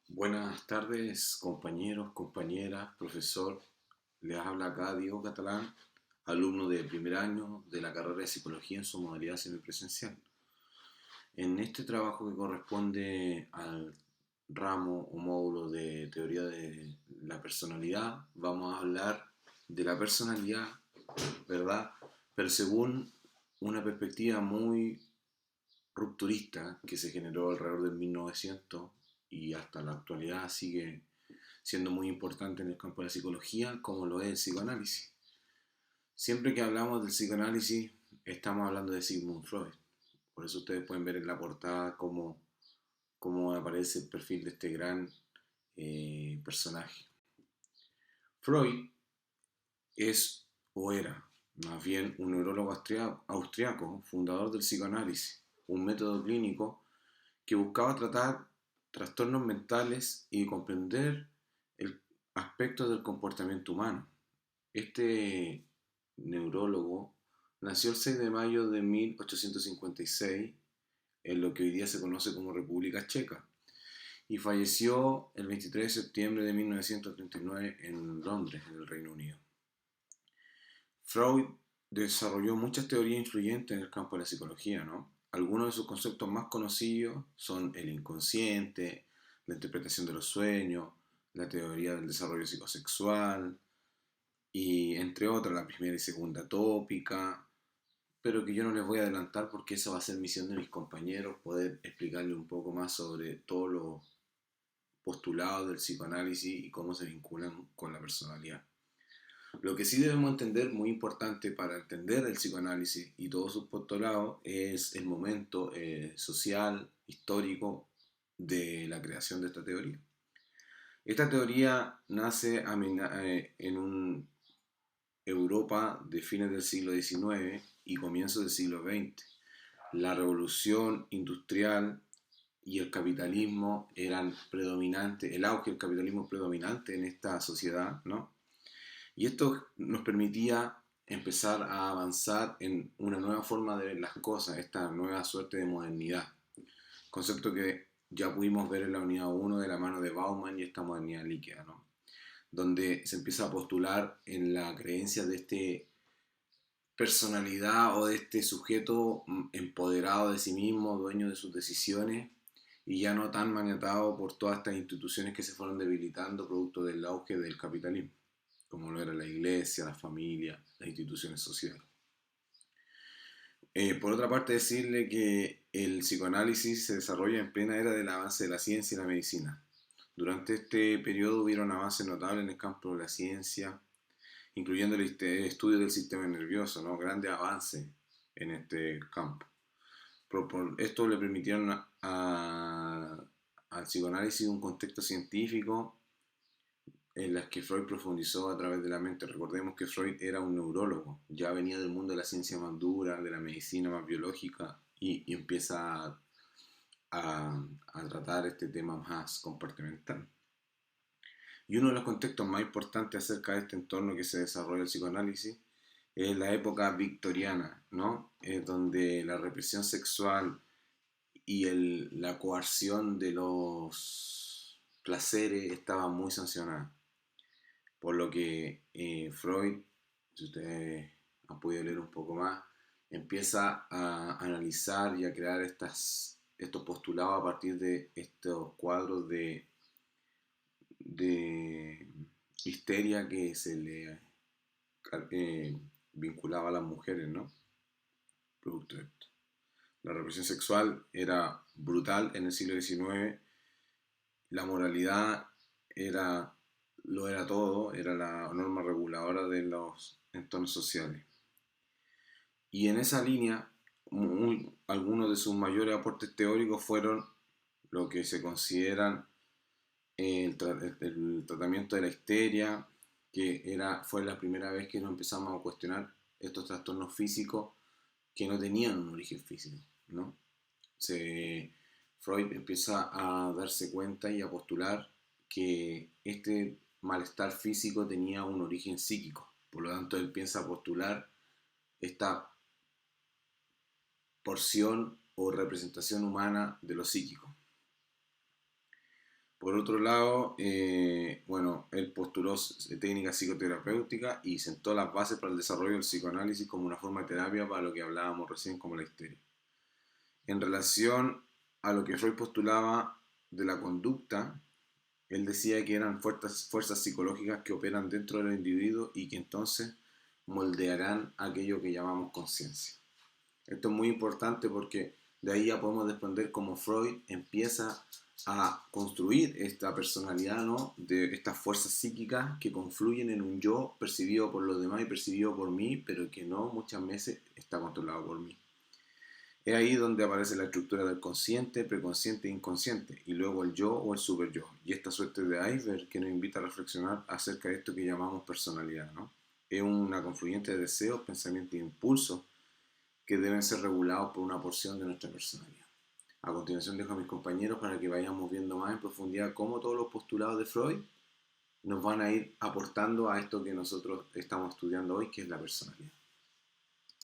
Buenas tardes, compañeros, compañeras, profesor. Les habla acá Diego Catalán, alumno de primer año de la carrera de Psicología en su modalidad semipresencial. En este trabajo que corresponde al ramo o módulo de teoría de la personalidad, vamos a hablar de la personalidad, ¿verdad? Pero según una perspectiva muy rupturista que se generó alrededor del 1900 y hasta la actualidad sigue siendo muy importante en el campo de la psicología, como lo es el psicoanálisis. Siempre que hablamos del psicoanálisis, estamos hablando de Sigmund Freud. Por eso ustedes pueden ver en la portada cómo aparece el perfil de este gran personaje. Freud es o era más bien un neurólogo austriaco, fundador del psicoanálisis, un método clínico que buscaba tratar trastornos mentales y comprender el aspecto del comportamiento humano. Este neurólogo nació el 6 de mayo de 1856 en lo que hoy día se conoce como República Checa y falleció el 23 de septiembre de 1939 en Londres, en el Reino Unido. Freud desarrolló muchas teorías influyentes en el campo de la psicología, ¿no? Algunos de sus conceptos más conocidos son el inconsciente, la interpretación de los sueños, la teoría del desarrollo psicosexual y entre otras la primera y segunda tópica, pero que yo no les voy a adelantar porque esa va a ser misión de mis compañeros, poder explicarle un poco más sobre todos los postulados del psicoanálisis y cómo se vinculan con la personalidad. Lo que sí debemos entender, muy importante para entender el psicoanálisis y todos sus postulados, es el momento social, histórico de la creación de esta teoría. Esta teoría nace en un Europa de fines del siglo XIX y comienzos del siglo XX. La revolución industrial y el capitalismo eran predominantes, el auge del capitalismo predominante en esta sociedad, ¿no? Y esto nos permitía empezar a avanzar en una nueva forma de ver las cosas, esta nueva suerte de modernidad. Concepto que ya pudimos ver en la unidad 1 de la mano de Bauman y esta modernidad líquida, ¿no? Donde se empieza a postular en la creencia de este personalidad o de este sujeto empoderado de sí mismo, dueño de sus decisiones y ya no tan maniatado por todas estas instituciones que se fueron debilitando producto del auge del capitalismo, como lo era la iglesia, la familia, las instituciones sociales. Por otra parte, decirle que el psicoanálisis se desarrolla en plena era del avance de la ciencia y la medicina. Durante este periodo hubieron avances notables en el campo de la ciencia, incluyendo el estudio del sistema nervioso, ¿no? Grandes avances en este campo. Esto le permitieron al psicoanálisis un contexto científico en las que Freud profundizó a través de la mente. Recordemos que Freud era un neurólogo, ya venía del mundo de la ciencia más dura, de la medicina más biológica, y empieza a tratar este tema más comportamental. Y uno de los contextos más importantes acerca de este entorno que se desarrolla el psicoanálisis es la época victoriana, ¿no? Donde la represión sexual y la coerción de los placeres estaba muy sancionada. Por lo que Freud, si ustedes han podido leer un poco más, empieza a analizar y a crear estos postulados a partir de estos cuadros de histeria que se le eh, vinculaba a las mujeres, ¿no? Producto de esto. La represión sexual era brutal en el siglo XIX, la moralidad era, lo era todo, era la norma reguladora de los entornos sociales. Y en esa línea, algunos de sus mayores aportes teóricos fueron lo que se consideran el tratamiento de la histeria, fue la primera vez que nos empezamos a cuestionar estos trastornos físicos que no tenían un origen físico, ¿no? Freud empieza a darse cuenta y a postular que este malestar físico tenía un origen psíquico. Por lo tanto, él piensa postular esta porción o representación humana de lo psíquico. Por otro lado, bueno, él postuló técnicas psicoterapéuticas y sentó las bases para el desarrollo del psicoanálisis como una forma de terapia para lo que hablábamos recién como la histeria. En relación a lo que Freud postulaba de la conducta, él decía que eran fuerzas psicológicas que operan dentro de los individuos y que entonces moldearán aquello que llamamos conciencia. Esto es muy importante porque de ahí ya podemos desprender cómo Freud empieza a construir esta personalidad, ¿no? De estas fuerzas psíquicas que confluyen en un yo percibido por los demás y percibido por mí, pero que no muchas veces está controlado por mí. Es ahí donde aparece la estructura del consciente, preconsciente e inconsciente, y luego el yo o el super yo. Y esta suerte de iceberg que nos invita a reflexionar acerca de esto que llamamos personalidad, ¿no? Es una confluyente de deseos, pensamientos e impulsos que deben ser regulados por una porción de nuestra personalidad. A continuación dejo a mis compañeros para que vayamos viendo más en profundidad cómo todos los postulados de Freud nos van a ir aportando a esto que nosotros estamos estudiando hoy, que es la personalidad.